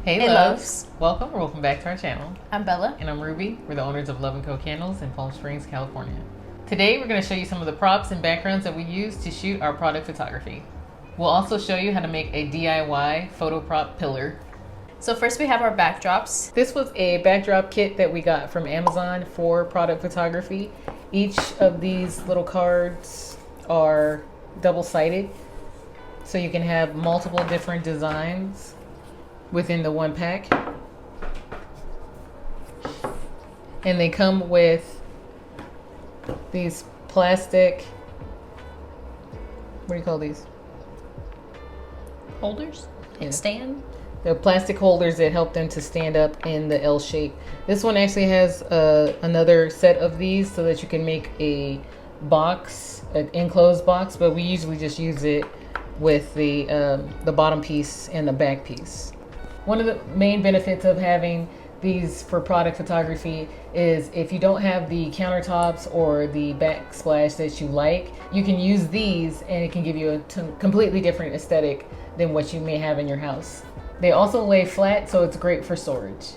Hey loves. Welcome back to our channel. I'm Bella. And I'm Ruby. We're the owners of Love & Co. Candles in Palm Springs, California. Today we're going to show you some of the props and backgrounds that we use to shoot our product photography. We'll also show you how to make a DIY photo prop pillar. So first we have our backdrops. This was a backdrop kit that we got from Amazon for product photography. Each of these little cards are double-sided, so you can have multiple different designs within the one pack. And they come with these plastic, what do you call these? Holders? Yeah. Stand? The plastic holders that help them to stand up in the L shape. This one actually has another set of these so that you can make a box, an enclosed box, but we usually just use it with the bottom piece and the back piece. One of the main benefits of having these for product photography is if you don't have the countertops or the backsplash that you like, you can use these and it can give you a completely different aesthetic than what you may have in your house. They also lay flat, so it's great for storage.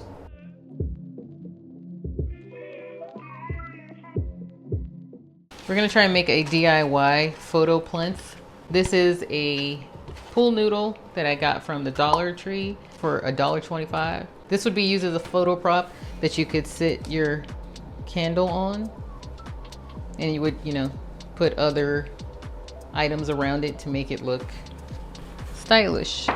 We're gonna try and make a DIY photo plinth. This is a pool noodle that I got from the Dollar Tree for $1.25. This would be used as a photo prop that you could sit your candle on, and you would, put other items around it to make it look stylish.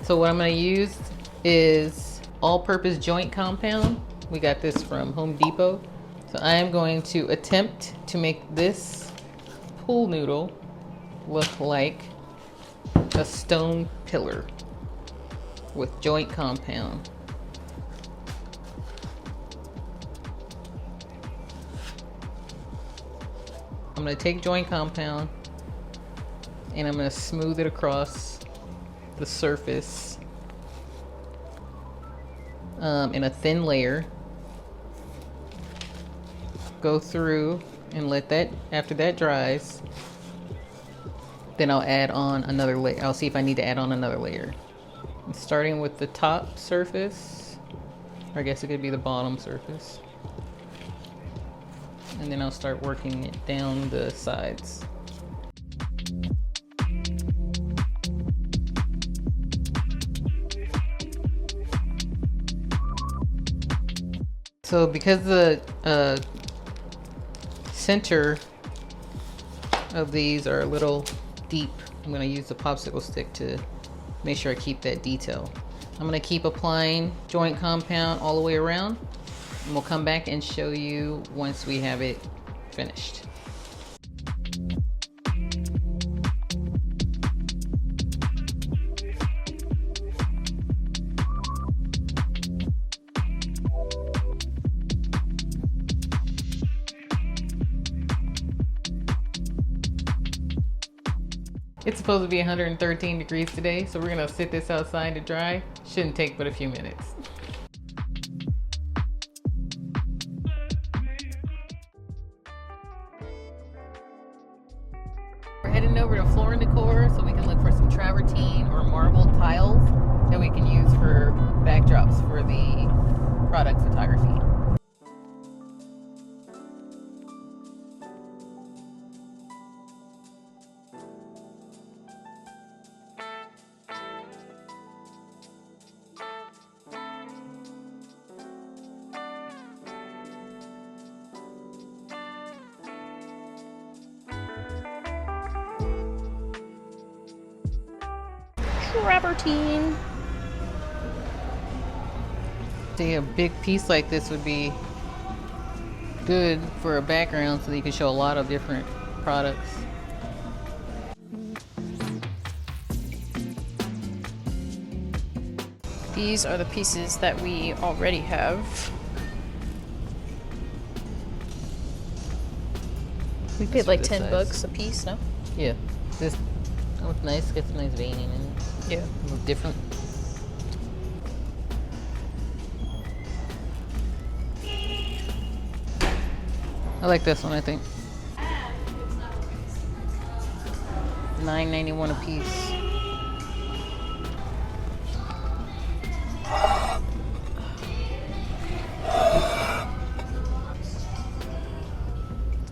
So what I'm going to use is all-purpose joint compound. We got this from Home Depot. So I am going to attempt to make this pool noodle look like a stone pillar with joint compound. I'm going to take joint compound and I'm going to smooth it across the surface in a thin layer. Go through and let that, after that dries, then I'll add on another layer. I'll see if I need to add on another layer. Starting with the top surface, or I guess it could be the bottom surface. And then I'll start working it down the sides. So because the center of these are a little deep, I'm going to use the popsicle stick to make sure I keep that detail. I'm going to keep applying joint compound all the way around, and we'll come back and show you once we have it finished. It's supposed to be 113 degrees today, so we're gonna sit this outside to dry. Shouldn't take but a few minutes. We're heading over to Floor & Decor so we can look for some travertine or marble tiles that we can use for backdrops for the product photography. Travertine. See, a big piece like this would be good for a background so that you can show a lot of different products. These are the pieces that we already have. We paid like $10 a piece, no? Yeah. This looks nice. Get some nice veining in it. Yeah. Look different. I like this one, I think. $9.91 a piece.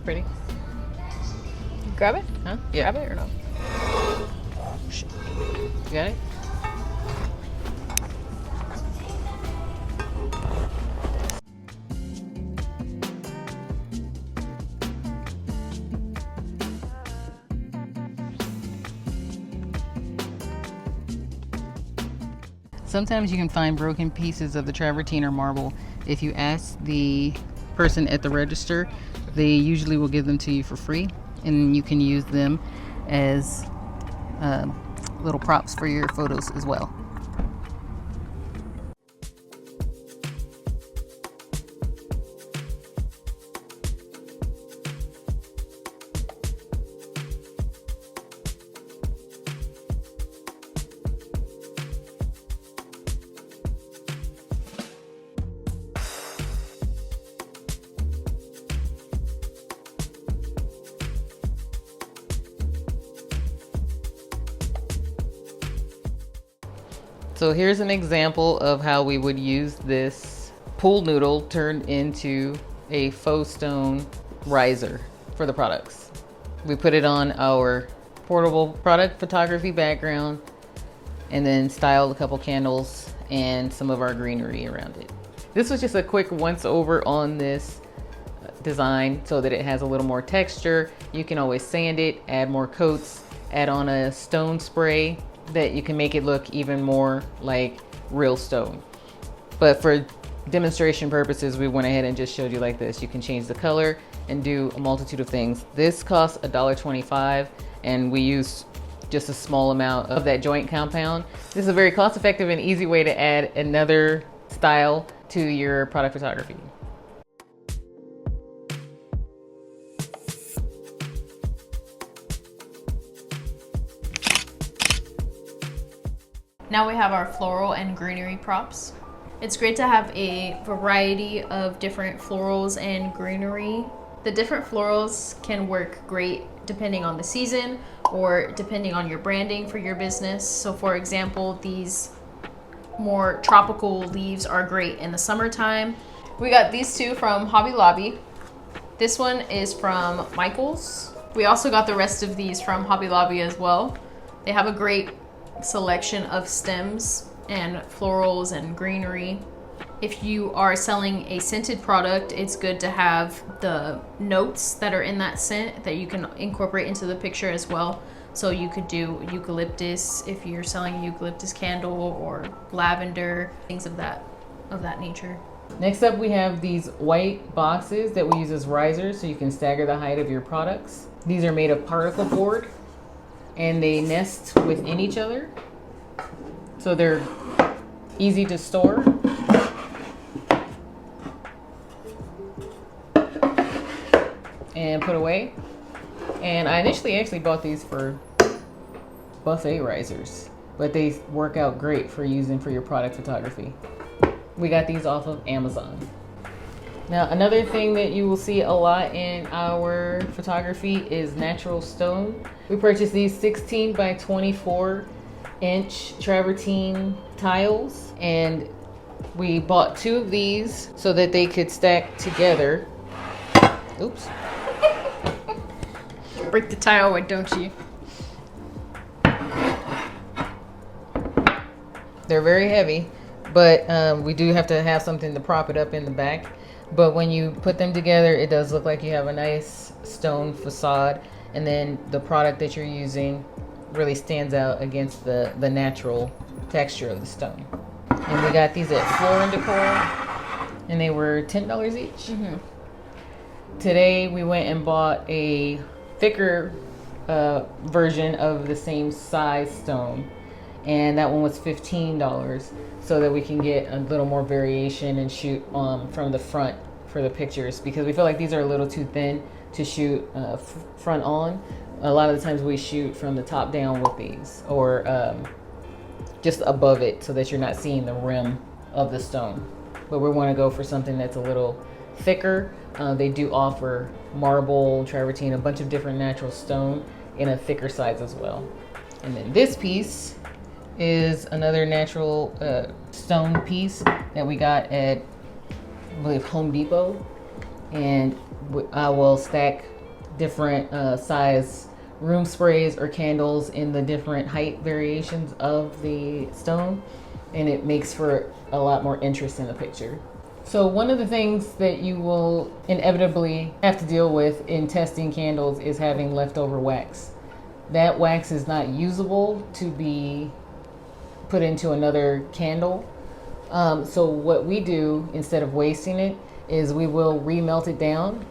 pretty. Grab it? Huh? Yeah. Grab it or no? You got it? Sometimes you can find broken pieces of the travertine or marble. If you ask the person at the register, they usually will give them to you for free, and you can use them as little props for your photos as well. So here's an example of how we would use this pool noodle turned into a faux stone riser for the products. We put it on our portable product photography background and then styled a couple candles and some of our greenery around it. This was just a quick once over on this design so that it has a little more texture. You can always sand it, add more coats, add on a stone spray that you can make it look even more like real stone. But for demonstration purposes, we went ahead and just showed you like this. You can change the color and do a multitude of things. This costs $1.25 and we use just a small amount of that joint compound. This is a very cost-effective and easy way to add another style to your product photography. Now we have our floral and greenery props. It's great to have a variety of different florals and greenery. The different florals can work great depending on the season or depending on your branding for your business. So for example, these more tropical leaves are great in the summertime. We got these two from Hobby Lobby. This one is from Michaels. We also got the rest of these from Hobby Lobby as well. They have a great selection of stems and florals and greenery. If you are selling a scented product, it's good to have the notes that are in that scent that you can incorporate into the picture as well. So you could do eucalyptus if you're selling a eucalyptus candle, or lavender, things of that nature. Next up, we have these white boxes that we use as risers so you can stagger the height of your products. These are made of particle board and they nest within each other, so they're easy to store. And put away. And I initially actually bought these for buffet risers, but they work out great for using for your product photography. We got these off of Amazon. Now, another thing that you will see a lot in our photography is natural stone. We purchased these 16 by 24 inch travertine tiles, and we bought 2 of these so that they could stack together. Oops. Break the tile, why don't you? They're very heavy, but we do have to have something to prop it up in the back. But when you put them together, it does look like you have a nice stone facade, and then the product that you're using really stands out against the natural texture of the stone. And we got these at Floor & Decor, and they were $10 each. Mm-hmm. Today we went and bought a thicker version of the same size stone, and that one was $15, so that we can get a little more variation and shoot from the front for the pictures, because we feel like these are a little too thin to shoot front on. A lot of the times we shoot from the top down with these, or just above it, so that you're not seeing the rim of the stone. But we want to go for something that's a little thicker. They do offer marble, travertine, a bunch of different natural stone in a thicker size as well. And then this piece is another natural stone piece that we got at, I believe, Home Depot. And I will stack different size room sprays or candles in the different height variations of the stone, and it makes for a lot more interest in the picture. So one of the things that you will inevitably have to deal with in testing candles is having leftover wax. That wax is not usable to be put into another candle. So what we do instead of wasting it is we will remelt it down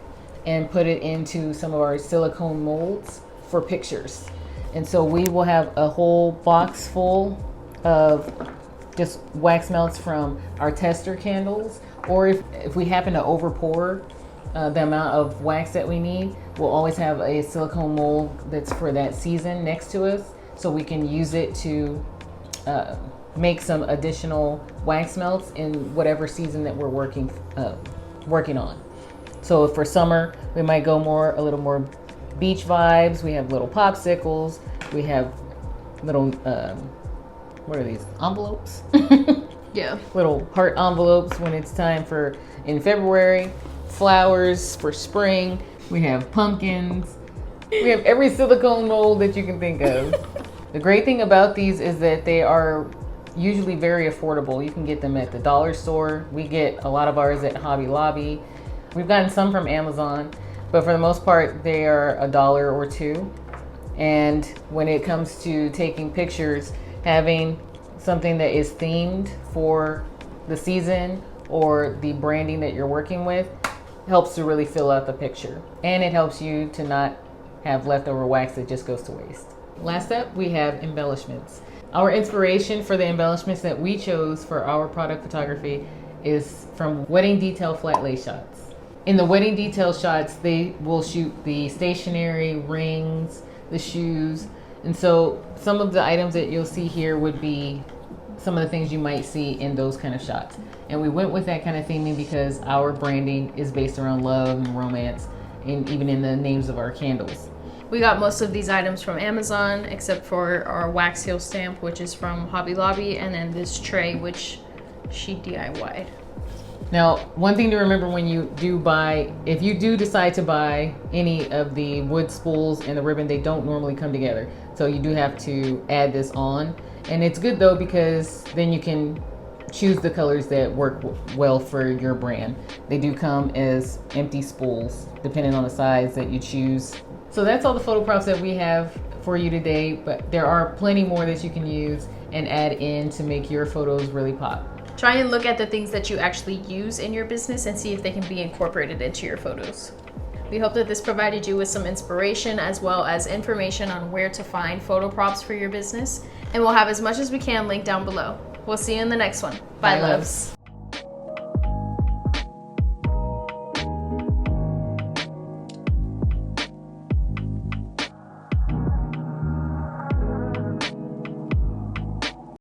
and put it into some of our silicone molds for pictures. And so we will have a whole box full of just wax melts from our tester candles, or if we happen to over pour the amount of wax that we need, we'll always have a silicone mold that's for that season next to us, so we can use it to make some additional wax melts in whatever season that we're working on. So for summer, we might go a little more beach vibes. We have little popsicles. We have little, what are these, envelopes? Yeah. Little heart envelopes when it's time for, in February, flowers for spring. We have pumpkins. We have every silicone mold that you can think of. The great thing about these is that they are usually very affordable. You can get them at the dollar store. We get a lot of ours at Hobby Lobby. We've gotten some from Amazon, but for the most part, they are $1 or $2. And when it comes to taking pictures, having something that is themed for the season or the branding that you're working with helps to really fill out the picture. And it helps you to not have leftover wax that just goes to waste. Last up, we have embellishments. Our inspiration for the embellishments that we chose for our product photography is from wedding detail flat lay shots. In the wedding detail shots, they will shoot the stationery, rings, the shoes. And so some of the items that you'll see here would be some of the things you might see in those kind of shots. And we went with that kind of theming because our branding is based around love and romance, and even in the names of our candles. We got most of these items from Amazon, except for our wax seal stamp, which is from Hobby Lobby, and then this tray, which she DIY'd. Now, one thing to remember when you do buy, if you do decide to buy any of the wood spools and the ribbon, they don't normally come together. So you do have to add this on. And it's good though, because then you can choose the colors that work well for your brand. They do come as empty spools, depending on the size that you choose. So that's all the photo props that we have for you today, but there are plenty more that you can use and add in to make your photos really pop. Try and look at the things that you actually use in your business and see if they can be incorporated into your photos. We hope that this provided you with some inspiration as well as information on where to find photo props for your business. And we'll have as much as we can linked down below. We'll see you in the next one. Bye, loves.